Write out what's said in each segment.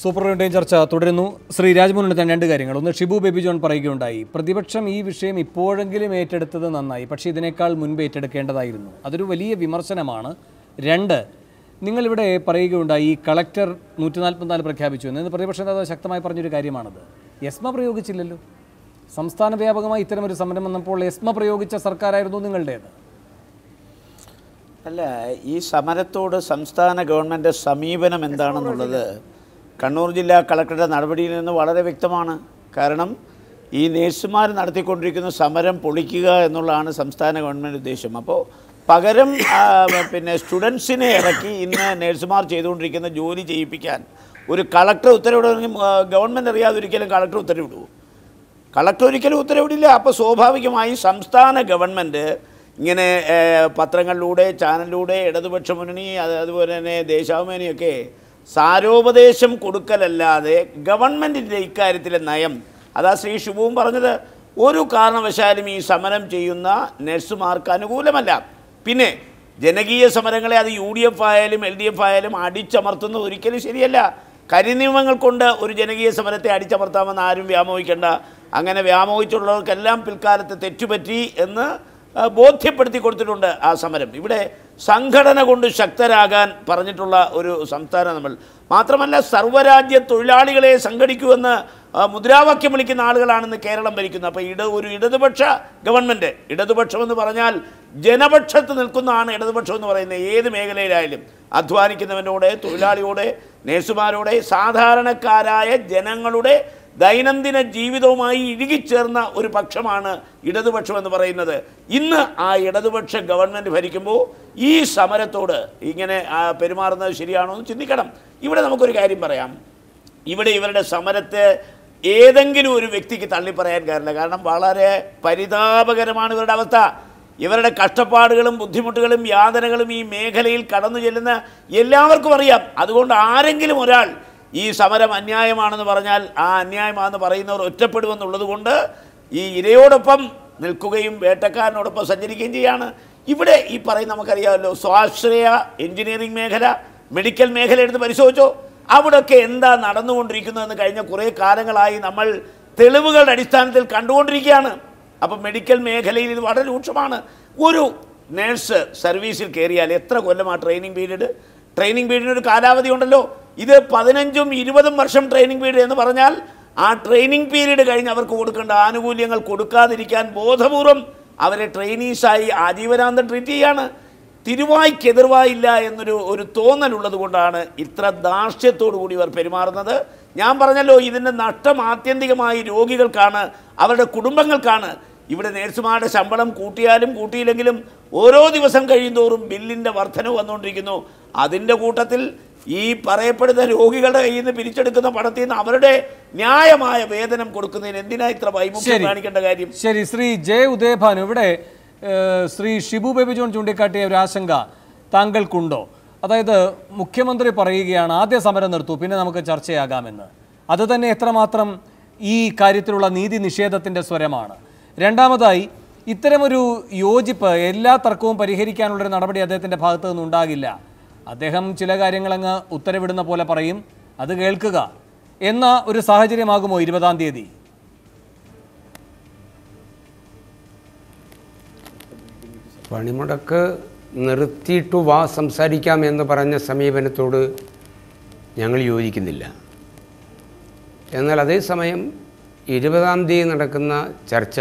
Super time ചർച്ച തുടരുന്നു. ശ്രീ രാജ്മോഹൻ രണ്ട് കാര്യങ്ങൾ. ഒന്ന്, ഷിബു ബേബി ജോൺ പറയുകയുണ്ടായി, പ്രതിപക്ഷം ഈ വിഷയം ഇപ്പോഴെങ്കിലും ഏറ്റെടുത്തത് നന്നായി, പക്ഷേ ഇതിനേക്കാൾ മുൻപ് ഏറ്റെടുക്കേണ്ടതായിരുന്നു. അതൊരു വലിയ വിമർശനമാണ്. രണ്ട്, നിങ്ങളിവിടെ പറയുകയുണ്ടായി ഈ കളക്ടർ 144 പ്രഖ്യാപിച്ചു എന്ന്. പ്രതിപക്ഷ നേതാവ് ശക്തമായി പറഞ്ഞൊരു കാര്യമാണത്. എസ്മ പ്രയോഗിച്ചില്ലല്ലോ. സംസ്ഥാന വ്യാപകമായി ഇത്തരമൊരു സമരം വന്നപ്പോൾ എസ്മ പ്രയോഗിച്ച സർക്കാരായിരുന്നു നിങ്ങളുടേത്. അല്ല, ഈ സമരത്തോട് സംസ്ഥാന ഗവൺമെൻറ് സമീപനം എന്താണെന്നുള്ളത് കണ്ണൂർ ജില്ലാ കളക്ടറുടെ നടപടിയിൽ നിന്ന് വളരെ വ്യക്തമാണ്. കാരണം ഈ നേഴ്സുമാർ നടത്തിക്കൊണ്ടിരിക്കുന്ന സമരം പൊളിക്കുക എന്നുള്ളതാണ് സംസ്ഥാന ഗവൺമെൻറ് ഉദ്ദേശം. അപ്പോൾ പകരം സ്റ്റുഡൻസിനെ ഇറക്കി ഇന്ന് നേഴ്സുമാർ ചെയ്തുകൊണ്ടിരിക്കുന്ന ജോലി ചെയ്യിപ്പിക്കാൻ ഒരു കളക്ടർ ഉത്തരവിടുമെങ്കിൽ ഗവൺമെൻറ് അറിയാതെ ഒരിക്കലും കളക്ടർ ഉത്തരവിടുമോ? കളക്ടർ ഒരിക്കലും ഉത്തരവിടില്ല. അപ്പോൾ സ്വാഭാവികമായി സംസ്ഥാന ഗവൺമെൻറ് ഇങ്ങനെ പത്രങ്ങളിലൂടെ, ചാനലിലൂടെ ഇടതുപക്ഷ മുന്നണി അതുപോലെ തന്നെ ദേശാഭിമാനിയൊക്കെ സാരോപദേശം കൊടുക്കലല്ലാതെ ഗവൺമെൻറ്റിൻ്റെ ഇക്കാര്യത്തിലെ നയം, അതാ ശ്രീ ഷിബുവും പറഞ്ഞത്, ഒരു കാരണവശാലും ഈ സമരം ചെയ്യുന്ന നഴ്സുമാർക്ക് അനുകൂലമല്ല. പിന്നെ ജനകീയ സമരങ്ങളെ അത് UDF ആയാലും LDF ആയാലും അടിച്ചമർത്തുന്നത് ഒരിക്കലും ശരിയല്ല. കരിനിയമങ്ങൾ കൊണ്ട് ഒരു ജനകീയ സമരത്തെ അടിച്ചമർത്താമെന്ന് ആരും വ്യാമോഹിക്കേണ്ട. അങ്ങനെ വ്യാമോഹിച്ചുള്ളവർക്കെല്ലാം പിൽക്കാലത്ത് തെറ്റുപറ്റി എന്ന് ബോധ്യപ്പെടുത്തി കൊടുത്തിട്ടുണ്ട് ആ സമരം. ഇവിടെ സംഘടന കൊണ്ട് ശക്തരാകാൻ പറഞ്ഞിട്ടുള്ള ഒരു സംസ്ഥാനം നമ്മൾ. മാത്രമല്ല, സർവ്വരാജ്യ തൊഴിലാളികളെ സംഘടിക്കുമെന്ന് മുദ്രാവാക്യം വിളിക്കുന്ന ആളുകളാണെന്ന് കേരളം ഭരിക്കുന്നത്. അപ്പോൾ ഒരു ഇടതുപക്ഷ ഗവൺമെൻറ്, ഇടതുപക്ഷമെന്ന് പറഞ്ഞാൽ ജനപക്ഷത്ത് നിൽക്കുന്നതാണ് ഇടതുപക്ഷം എന്ന് പറയുന്നത്. ഏത് മേഖലയിലായാലും അധ്വാനിക്കുന്നവനോട്, തൊഴിലാളിയോട്, നേഴ്സുമാരോട്, സാധാരണക്കാരായ ജനങ്ങളുടെ ദൈനംദിന ജീവിതവുമായി ഇഴുകിച്ചേർന്ന ഒരു പക്ഷമാണ് ഇടതുപക്ഷം എന്ന് പറയുന്നത്. ഇന്ന് ആ ഇടതുപക്ഷ ഗവൺമെൻറ് ഭരിക്കുമ്പോൾ ഈ സമരത്തോട് ഇങ്ങനെ പെരുമാറുന്നത് ശരിയാണോ എന്ന് ചിന്തിക്കണം. ഇവിടെ നമുക്കൊരു കാര്യം പറയാം. ഇവിടെ ഇവരുടെ സമരത്തെ ഏതെങ്കിലും ഒരു വ്യക്തിക്ക് തള്ളിപ്പറയാൻ കാര്യമില്ല. കാരണം വളരെ പരിതാപകരമാണ് ഇവരുടെ അവസ്ഥ. ഇവരുടെ കഷ്ടപ്പാടുകളും ബുദ്ധിമുട്ടുകളും യാതനകളും ഈ മേഖലയിൽ കടന്നു ചെല്ലുന്ന എല്ലാവർക്കും അറിയാം. അതുകൊണ്ട് ആരെങ്കിലും ഒരാൾ ഈ സമരം അന്യായമാണെന്ന് പറഞ്ഞാൽ ആ അന്യായമാണെന്ന് പറയുന്നവർ ഒറ്റപ്പെടുമെന്നുള്ളത് കൊണ്ട് ഈ ഇരയോടൊപ്പം നിൽക്കുകയും വേട്ടക്കാരനോടൊപ്പം സഞ്ചരിക്കുകയും ചെയ്യാണ്. ഇവിടെ ഈ പറയുന്ന നമുക്കറിയാമല്ലോ, സ്വാശ്രയ എഞ്ചിനീയറിംഗ് മേഖല, മെഡിക്കൽ മേഖല എടുത്ത് പരിശോധിച്ചോ, അവിടെയൊക്കെ എന്താ നടന്നുകൊണ്ടിരിക്കുന്നതെന്ന് കഴിഞ്ഞ കുറേ കാലങ്ങളായി നമ്മൾ തെളിവുകളുടെ അടിസ്ഥാനത്തിൽ കണ്ടുകൊണ്ടിരിക്കുകയാണ്. അപ്പം മെഡിക്കൽ മേഖലയിൽ ഇത് വളരെ രൂക്ഷമാണ്. ഒരു നേഴ്സ് സർവീസിൽ കയറിയാൽ എത്ര കൊല്ലമാണ് ട്രെയിനിങ് പീരീഡ്? ട്രെയിനിങ് പീരീഡിന് ഒരു കാലാവധി ഉണ്ടല്ലോ. ഇത് 15ഉം 20ഉം വർഷം ട്രെയിനിങ് പീരീഡ് എന്ന് പറഞ്ഞാൽ ആ ട്രെയിനിങ് പീരീഡ് കഴിഞ്ഞ് അവർക്ക് കൊടുക്കേണ്ട ആനുകൂല്യങ്ങൾ കൊടുക്കാതിരിക്കാൻ ബോധപൂർവം അവരെ ട്രെയിനീസായി ആജീവനാന്തം ട്രീറ്റ് ചെയ്യാണ്. തിരുവായ്ക്കെതിർവായില്ല എന്നൊരു തോന്നലുള്ളത് കൊണ്ടാണ് ഇത്ര ധാർഷ്ട്യത്തോടു കൂടി ഇവർ പെരുമാറുന്നത്. ഞാൻ പറഞ്ഞല്ലോ, ഇതിൻ്റെ നഷ്ടം ആത്യന്തികമായി രോഗികൾക്കാണ്, അവരുടെ കുടുംബങ്ങൾക്കാണ്. ഇവിടെ നേഴ്സുമാരുടെ ശമ്പളം കൂട്ടിയാലും കൂട്ടിയില്ലെങ്കിലും ഓരോ ദിവസം കഴിയുന്തോറും ബില്ലിൻ്റെ വർധനവ് വന്നുകൊണ്ടിരിക്കുന്നു. അതിൻ്റെ കൂട്ടത്തിൽ ഈ പറയപ്പെടുന്ന രോഗികളുടെ കയ്യിൽ നിന്ന് പിരിച്ചെടുക്കുന്ന പണത്തിൽ നിന്ന് അവരുടെ ന്യായമായ വേതനം കൊടുക്കുന്നതിന് എന്തിനാ ഇത്ര വൈമുഖ്യം കാണിക്കേണ്ട കാര്യം? ശരി, ശ്രീ ജെ ഉദയഭാനു, ഇവിടെ ശ്രീ ഷിബു ബേബി ജോൺ ചൂണ്ടിക്കാട്ടിയ ഒരു ആശങ്ക താങ്കൾക്കുണ്ടോ? അതായത് മുഖ്യമന്ത്രി പറയുകയാണ് ആദ്യ സമരം നിർത്തൂ, പിന്നെ നമുക്ക് ചർച്ചയാകാമെന്ന്. അത് തന്നെ എത്രമാത്രം ഈ കാര്യത്തിലുള്ള നീതി നിഷേധത്തിൻ്റെ സ്വരമാണ്. രണ്ടാമതായി, ഇത്തരമൊരു യോജിപ്പ്, എല്ലാ തർക്കവും പരിഹരിക്കാനുള്ളൊരു നടപടി അദ്ദേഹത്തിൻ്റെ ഭാഗത്തു നിന്നുണ്ടാകില്ല. അദ്ദേഹം ചില കാര്യങ്ങളങ്ങ് ഉത്തരവിടുന്ന പോലെ പറയും, അത് കേൾക്കുക എന്ന ഒരു സാഹചര്യമാകുമോ 20-ാം തീയതി? പണിമുടക്ക് നിർത്തിയിട്ടു വാ സംസാരിക്കാം എന്ന് പറഞ്ഞ സമീപനത്തോട് ഞങ്ങൾ യോജിക്കുന്നില്ല. എന്നാൽ അതേസമയം 20-ാം തീയതി നടക്കുന്ന ചർച്ച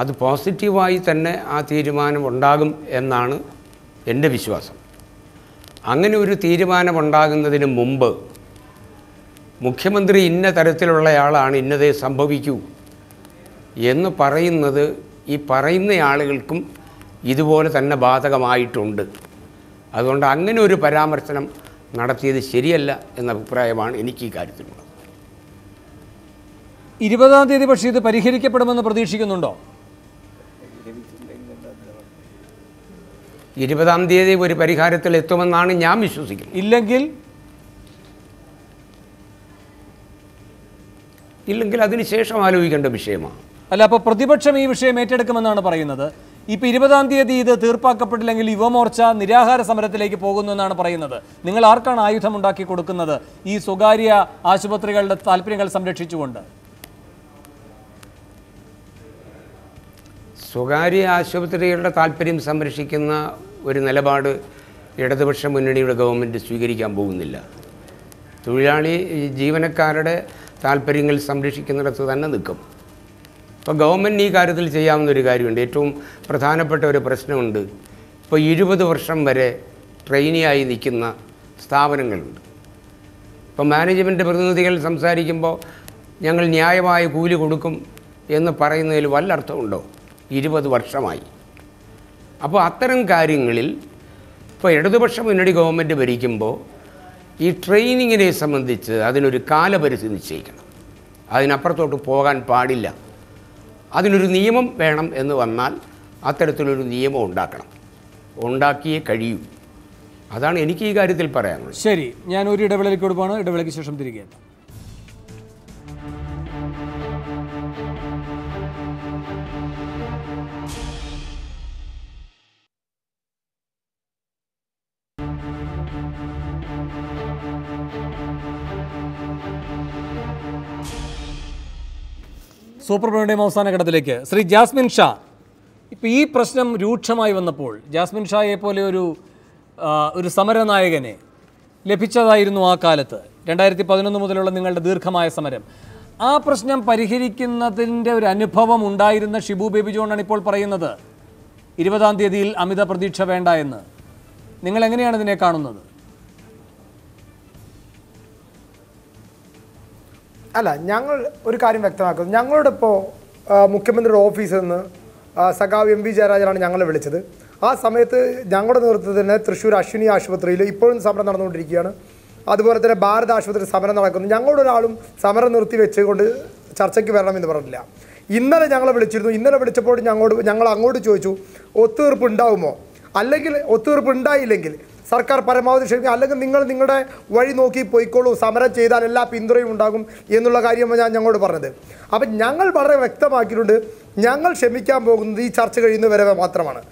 അത് പോസിറ്റീവായി തന്നെ ആ തീരുമാനം ഉണ്ടാകും എന്നാണ് എൻ്റെ വിശ്വാസം. അങ്ങനെ ഒരു തീരുമാനമുണ്ടാകുന്നതിന് മുമ്പ് മുഖ്യമന്ത്രി ഇന്ന തരത്തിലുള്ളയാളാണ്, ഇന്നതേ സംഭവിക്കൂ എന്ന് പറയുന്നത് ഈ പറയുന്ന ആളുകൾക്കും ഇതുപോലെ തന്നെ ബാധകമായിട്ടുണ്ട്. അതുകൊണ്ട് അങ്ങനെ ഒരു പരാമർശനം നടത്തിയത് ശരിയല്ല എന്ന അഭിപ്രായമാണ് എനിക്ക് ഈ കാര്യത്തിലുള്ളത്. 20-ാം തീയതി പക്ഷേ ഇത് പരിഹരിക്കപ്പെടുമെന്ന് പ്രതീക്ഷിക്കുന്നുണ്ടോ? 20-ാം തീയതി ഒരു പരിഹാരത്തിൽ എത്തുമെന്നാണ് ഞാൻ വിശ്വസിക്കുന്നത്. ഇല്ലെങ്കിൽ അതിനുശേഷം ആലോചിക്കേണ്ട വിഷയമാണ്. അല്ല, അപ്പോൾ പ്രതിപക്ഷം ഈ വിഷയം ഏറ്റെടുക്കുമെന്നാണ് പറയുന്നത്. ഇപ്പോൾ 20-ാം തീയതി ഇത് തീർപ്പാക്കപ്പെട്ടില്ലെങ്കിൽ യുവമോർച്ച നിരാഹാര സമരത്തിലേക്ക് പോകുന്നു എന്നാണ് പറയുന്നത്. നിങ്ങൾ ആർക്കാണ് ആയുധം ഉണ്ടാക്കി കൊടുക്കുന്നത് ഈ സ്വകാര്യ ആശുപത്രികളുടെ താല്പര്യങ്ങൾ സംരക്ഷിച്ചുകൊണ്ട്? സ്വകാര്യ ആശുപത്രികളുടെ താല്പര്യം സംരക്ഷിക്കുന്ന ഒരു നിലപാട് ഇടതുപക്ഷ മുന്നണിയുടെ ഗവൺമെൻറ് സ്വീകരിക്കാൻ പോകുന്നില്ല. തൊഴിലാളി ജീവനക്കാരുടെ താല്പര്യങ്ങൾ സംരക്ഷിക്കുന്നിടത്ത് തന്നെ നിൽക്കും. ഇപ്പോൾ ഗവൺമെൻറ് ഈ കാര്യത്തിൽ ചെയ്യാവുന്നൊരു കാര്യമുണ്ട്. ഏറ്റവും പ്രധാനപ്പെട്ട ഒരു പ്രശ്നമുണ്ട്. ഇപ്പോൾ 20 വർഷം വരെ ട്രെയിനിയായി നിൽക്കുന്ന സ്ഥാപനങ്ങളുണ്ട്. ഇപ്പോൾ മാനേജ്മെൻറ്റ് പ്രതിനിധികൾ സംസാരിക്കുമ്പോൾ ഞങ്ങൾ ന്യായമായ കൂലി കൊടുക്കും എന്ന് പറയുന്നതിൽ വല്ല അർത്ഥമുണ്ടോ? 20 വർഷമായി. അപ്പോൾ അത്തരം കാര്യങ്ങളിൽ ഇപ്പോൾ ഇടതുപക്ഷ മുന്നണി ഗവൺമെൻറ് ഭരിക്കുമ്പോൾ ഈ ട്രെയിനിങ്ങിനെ സംബന്ധിച്ച് അതിനൊരു കാലപരിധി നിശ്ചയിക്കണം. അതിനപ്പുറത്തോട്ട് പോകാൻ പാടില്ല. അതിനൊരു നിയമം വേണം എന്ന് വന്നാൽ അത്തരത്തിലൊരു നിയമം ഉണ്ടാക്കണം. ഉണ്ടാക്കിയേ കഴിയൂ. അതാണ് എനിക്ക് ഈ കാര്യത്തിൽ പറയാനുള്ളത്. ശരി, ഞാൻ ഒരു ഇടവേളയ്ക്ക് കൊടുക്കുകയാണ്. ഇടവേളയ്ക്ക് ശേഷം തിരികെ എത്താം. സൂപ്പർ പ്രേമിയുടെയും അവസാന ഘട്ടത്തിലേക്ക് ശ്രീ ജാസ്മിൻ ഷാ, ഇപ്പോൾ ഈ പ്രശ്നം രൂക്ഷമായി വന്നപ്പോൾ ജാസ്മിൻ ഷായെ പോലെ ഒരു സമരനായകനെ ലഭിച്ചതായിരുന്നു ആ കാലത്ത്. 2011 മുതലുള്ള നിങ്ങളുടെ ദീർഘമായ സമരം. ആ പ്രശ്നം പരിഹരിക്കുന്നതിൻ്റെ ഒരു അനുഭവം ഉണ്ടായിരുന്ന ഷിബു ബേബി ജോണാണ് ഇപ്പോൾ പറയുന്നത് 20-ാം തീയതിയിൽ അമിത പ്രതീക്ഷ വേണ്ട എന്ന്. നിങ്ങൾ എങ്ങനെയാണ് ഇതിനെ കാണുന്നത്? അല്ല, ഞങ്ങൾ ഒരു കാര്യം വ്യക്തമാക്കുന്നു. ഞങ്ങളുടെ ഇപ്പോൾ മുഖ്യമന്ത്രിയുടെ ഓഫീസിൽ നിന്ന് സഖാവ് എം വി ജയരാജനാണ് ഞങ്ങളെ വിളിച്ചത്. ആ സമയത്ത് ഞങ്ങളുടെ നേതൃത്വത്തിൽ തന്നെ തൃശ്ശൂർ അശ്വിനി ആശുപത്രിയിൽ ഇപ്പോഴും സമരം നടന്നുകൊണ്ടിരിക്കുകയാണ്. അതുപോലെ തന്നെ ഭാരത് ആശുപത്രി സമരം നടക്കുന്നു. ഞങ്ങളുടെ ഒരാളും സമരം നിർത്തി വെച്ചുകൊണ്ട് ചർച്ചയ്ക്ക് വരണമെന്ന് പറഞ്ഞില്ല. ഇന്നലെ ഞങ്ങളെ വിളിച്ചിരുന്നു. ഇന്നലെ വിളിച്ചപ്പോൾ ഞങ്ങൾ അങ്ങോട്ട് ചോദിച്ചു ഒത്തുതീർപ്പ് ഉണ്ടാവുമോ, അല്ലെങ്കിൽ ഒത്തുതീർപ്പ് ഉണ്ടായില്ലെങ്കിൽ സർക്കാർ പരമാവധി ക്ഷമിക്കുക, അല്ലെങ്കിൽ നിങ്ങൾ നിങ്ങളുടെ വഴി നോക്കി പോയിക്കോളൂ, സമരം ചെയ്താൽ എല്ലാ പിന്തുണയും ഉണ്ടാകും എന്നുള്ള കാര്യമാണ് ഞാൻ ഞങ്ങളോട് പറഞ്ഞത്. അപ്പം ഞങ്ങൾ വളരെ വ്യക്തമാക്കിയിട്ടുണ്ട്, ഞങ്ങൾ ക്ഷമിക്കാൻ പോകുന്നത് ഈ ചർച്ച കഴിയുന്നവരെ മാത്രമാണ്.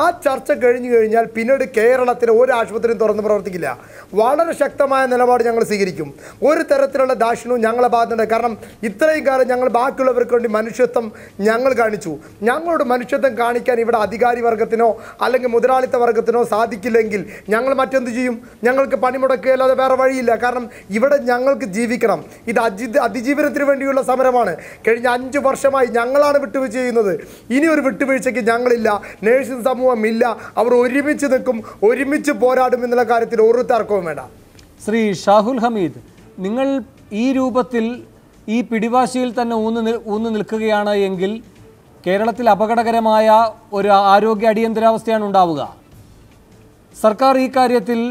ആ ചർച്ച കഴിഞ്ഞു കഴിഞ്ഞാൽ പിന്നീട് കേരളത്തിലെ ഒരു ആശുപത്രിയും തുറന്ന് പ്രവർത്തിക്കില്ല. വളരെ ശക്തമായ നിലപാട് ഞങ്ങൾ സ്വീകരിക്കും. ഒരു തരത്തിലുള്ള ദാക്ഷിണ്യവും ഞങ്ങളെ ഭാഗത്തുണ്ട്. കാരണം ഇത്രയും കാലം ഞങ്ങൾ ബാക്കിയുള്ളവർക്ക് വേണ്ടി മനുഷ്യത്വം ഞങ്ങൾ കാണിച്ചു. ഞങ്ങളോട് മനുഷ്യത്വം കാണിക്കാൻ ഇവിടെ അധികാരി വർഗത്തിനോ അല്ലെങ്കിൽ മുതലാളിത്ത വർഗത്തിനോ സാധിക്കില്ലെങ്കിൽ ഞങ്ങൾ മറ്റെന്ത് ചെയ്യും? ഞങ്ങൾക്ക് പണിമുടക്കുകയല്ലാതെ വേറെ വഴിയില്ല. കാരണം ഇവിടെ ഞങ്ങൾക്ക് ജീവിക്കണം. ഇത് അതിജീവനത്തിന് വേണ്ടിയുള്ള സമരമാണ്. കഴിഞ്ഞ 5 വർഷമായി ഞങ്ങളാണ് വിട്ടുവീഴ്ച ചെയ്യുന്നത്. ഇനി ഒരു വിട്ടുവീഴ്ചയ്ക്ക് ഞങ്ങളില്ല, നേഴ്സിംഗ് സമൂഹം ഇല്ല. അവർ ഒരുമിച്ച് നിൽക്കും, ഒരുമിച്ച് പോരാടും എന്നുള്ള കാര്യത്തിൽ ഒരു തർക്കവും വേണ്ട. ശ്രീ ഷാഹുൽ ഹമീദ്, നിങ്ങൾ ഈ രൂപത്തിൽ ഈ പിടിവാശിയിൽ തന്നെ ഊന്നു നിൽക്കുകയാണ് എങ്കിൽ കേരളത്തിൽ അപകടകരമായ ഒരു ആരോഗ്യ അടിയന്തരാവസ്ഥയാണ് ഉണ്ടാവുക. സർക്കാർ ഈ കാര്യത്തിൽ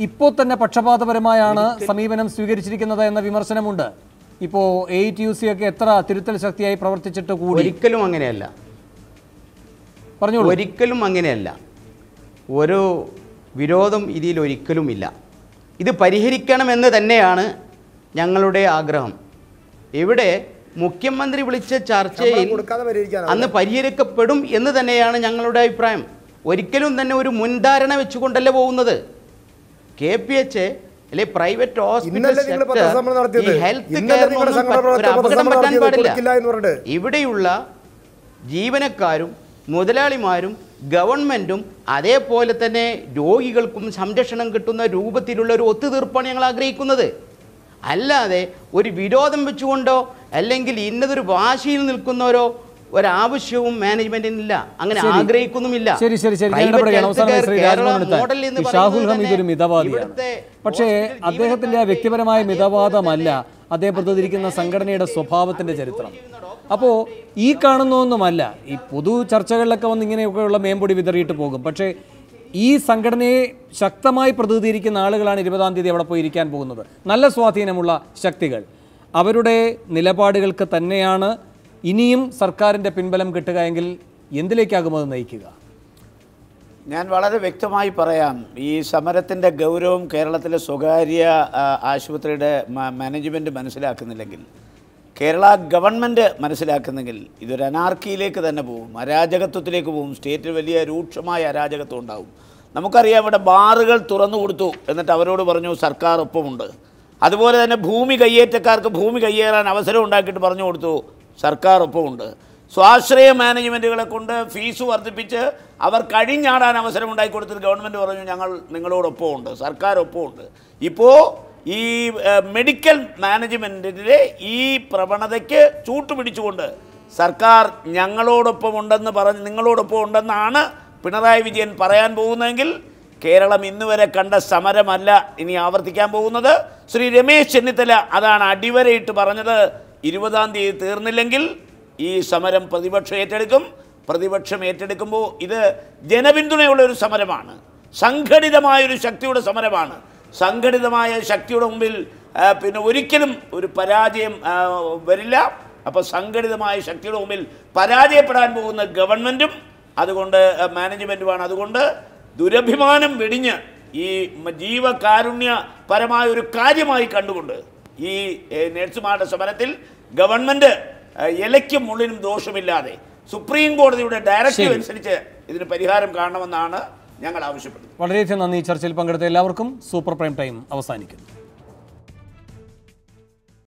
ഇപ്പോൾ തന്നെ പക്ഷപാതപരമായാണ് സമീപനം സ്വീകരിച്ചിരിക്കുന്നത് എന്ന വിമർശനമുണ്ട്. ഇപ്പോൾ AITUC ഒക്കെ എത്ര തിരുത്തൽ ശക്തിയായി പ്രവർത്തിച്ചിട്ട് കൂടി ഒരിക്കലും അങ്ങനെയല്ല. പറഞ്ഞോളൂ. ഒരിക്കലും അങ്ങനെയല്ല. ഒരു വിരോധം ഇതിൽ ഒരിക്കലുമില്ല. ഇത് പരിഹരിക്കണമെന്ന് തന്നെയാണ് ഞങ്ങളുടെ ആഗ്രഹം. ഇവിടെ മുഖ്യമന്ത്രി വിളിച്ച ചർച്ചയിൽ അന്ന് പരിഹരിക്കപ്പെടും എന്ന് തന്നെയാണ് ഞങ്ങളുടെ അഭിപ്രായം. ഒരിക്കലും തന്നെ ഒരു മുൻധാരണ വെച്ചുകൊണ്ടല്ല പോകുന്നത്. KPH അല്ലെ പ്രൈവറ്റ് ഹോസ്പിറ്റൽ സെക്ടർ ഈ ഹെൽത്ത് കെയറിനൊന്നും അപകടം പറ്റാൻ പാടില്ല. ഇവിടെയുള്ള ജീവനക്കാരും മുതലാളിമാരും ഗവൺമെൻറ്റും അതേപോലെ തന്നെ രോഗികൾക്കും സംരക്ഷണം കിട്ടുന്ന രൂപത്തിലുള്ള ഒരു ഒത്തുതീർപ്പാണ് ഞങ്ങൾ ആഗ്രഹിക്കുന്നത്. അല്ലാതെ ഒരു വിരോധം വെച്ചുകൊണ്ടോ അല്ലെങ്കിൽ ഇന്നതൊരു വാശിയിൽ നിൽക്കുന്നവരോ ഒരാവശ്യവും മാനേജ്മെന്റിനില്ല, അങ്ങനെ ആഗ്രഹിക്കുന്നുമില്ല. ഷാഹുൽ ഹമീദ് ഒരു മിതവാദിയാണ്. പക്ഷേ അദ്ദേഹത്തിന്റെ വ്യക്തിപരമായ മിതവാദമല്ല അദ്ദേഹം പ്രതിനിധീകരിക്കുന്ന സംഘടനയുടെ സ്വഭാവത്തിന്റെ ചരിത്രം. അപ്പോൾ ഈ കാണുന്നൊന്നുമല്ല. ഈ പൊതു ചർച്ചകളിലൊക്കെ വന്ന് ഇങ്ങനെയൊക്കെയുള്ള മേമ്പൊടി വിതറിയിട്ട് പോകും. പക്ഷേ ഈ സംഘടനയെ ശക്തമായി പ്രതിനിധീകരിക്കുന്ന ആളുകളാണ് 20-ാം തീയതി അവിടെ പോയി ഇരിക്കാൻ പോകുന്നത്. നല്ല സ്വാധീനമുള്ള ശക്തികൾ. അവരുടെ നിലപാടുകൾക്ക് തന്നെയാണ് ഇനിയും സർക്കാരിൻ്റെ പിൻബലം കിട്ടുക എങ്കിൽ എന്തിലേക്കാകും അത് നയിക്കുക? ഞാൻ വളരെ വ്യക്തമായി പറയാം. ഈ സമരത്തിൻ്റെ ഗൗരവം കേരളത്തിലെ സ്വകാര്യ ആശുപത്രിയുടെ മാനേജ്മെൻറ്റ് മനസ്സിലാക്കുന്നില്ലെങ്കിൽ കേരള ഗവൺമെൻറ് മനസ്സിലാക്കുന്നെങ്കിൽ ഇതൊരു അനാർക്കിയിലേക്ക് തന്നെ പോകും, അരാജകത്വത്തിലേക്ക് പോകും. സ്റ്റേറ്റിൽ വലിയ രൂക്ഷമായ അരാജകത്വം ഉണ്ടാവും. നമുക്കറിയാം, ഇവിടെ ബാറുകൾ തുറന്നു കൊടുത്തു, എന്നിട്ട് അവരോട് പറഞ്ഞു സർക്കാർ ഒപ്പമുണ്ട്. അതുപോലെ തന്നെ ഭൂമി കയ്യേറ്റക്കാർക്ക് ഭൂമി കയ്യേറാൻ അവസരം ഉണ്ടാക്കിയിട്ട് പറഞ്ഞു കൊടുത്തു സർക്കാർ ഒപ്പമുണ്ട്. സ്വാശ്രയ മാനേജ്മെൻറ്റുകളെ കൊണ്ട് ഫീസ് വർദ്ധിപ്പിച്ച് അവർ കഴിഞ്ഞാടാൻ അവസരം ഉണ്ടാക്കി കൊടുത്തിട്ട് ഗവൺമെൻറ് പറഞ്ഞു ഞങ്ങൾ നിങ്ങളോടൊപ്പമുണ്ട്, സർക്കാർ ഒപ്പമുണ്ട്. ഇപ്പോൾ ഈ മെഡിക്കൽ മാനേജ്മെൻറ്റിൻ്റെ ഈ പ്രവണതയ്ക്ക് ചൂട്ടുപിടിച്ചുകൊണ്ട് സർക്കാർ ഞങ്ങളോടൊപ്പമുണ്ടെന്ന് പറഞ്ഞ് നിങ്ങളോടൊപ്പം ഉണ്ടെന്നാണ് പിണറായി വിജയൻ പറയാൻ പോകുന്നതെങ്കിൽ കേരളം ഇന്നുവരെ കണ്ട സമരമല്ല ഇനി ആവർത്തിക്കാൻ പോകുന്നത്. ശ്രീ രമേശ് ചെന്നിത്തല അതാണ് അടിവരയിട്ട് പറഞ്ഞത്. 20-ാം തീയതി തീർന്നില്ലെങ്കിൽ ഈ സമരം പ്രതിപക്ഷം ഏറ്റെടുക്കും. പ്രതിപക്ഷം ഏറ്റെടുക്കുമ്പോൾ ഇത് ജനപിന്തുണയുള്ള ഒരു സമരമാണ്, സംഘടിതമായൊരു ശക്തിയുടെ സമരമാണ്. സംഘടിതമായ ശക്തിയുടെ മുമ്പിൽ പിന്നെ ഒരിക്കലും ഒരു പരാജയം വരില്ല. അപ്പോൾ സംഘടിതമായ ശക്തിയുടെ മുമ്പിൽ പരാജയപ്പെടാൻ പോകുന്ന ഗവൺമെൻറ്റും അതുകൊണ്ട് മാനേജ്മെൻറ്റുമാണ്. അതുകൊണ്ട് ദുരഭിമാനം വെടിഞ്ഞ് ഈ ജീവകാരുണ്യപരമായ ഒരു കാര്യമായി കണ്ടുകൊണ്ട് ഈ നഴ്സുമാരുടെ സമരത്തിൽ ഗവൺമെൻറ് ഇലയ്ക്കും മുള്ളിനും ദോഷമില്ലാതെ സുപ്രീം കോടതിയുടെ ഡയറക്റ്റീവ് അനുസരിച്ച് ഇതിന് പരിഹാരം കാണണമെന്നാണ് ഞങ്ങൾ ആവശ്യപ്പെടുന്നത്. വളരെയധികം നന്ദി. ചർച്ചയിൽ പങ്കെടുത്ത എല്ലാവർക്കും. സൂപ്പർ പ്രൈം ടൈം അവസാനിക്കുന്നു.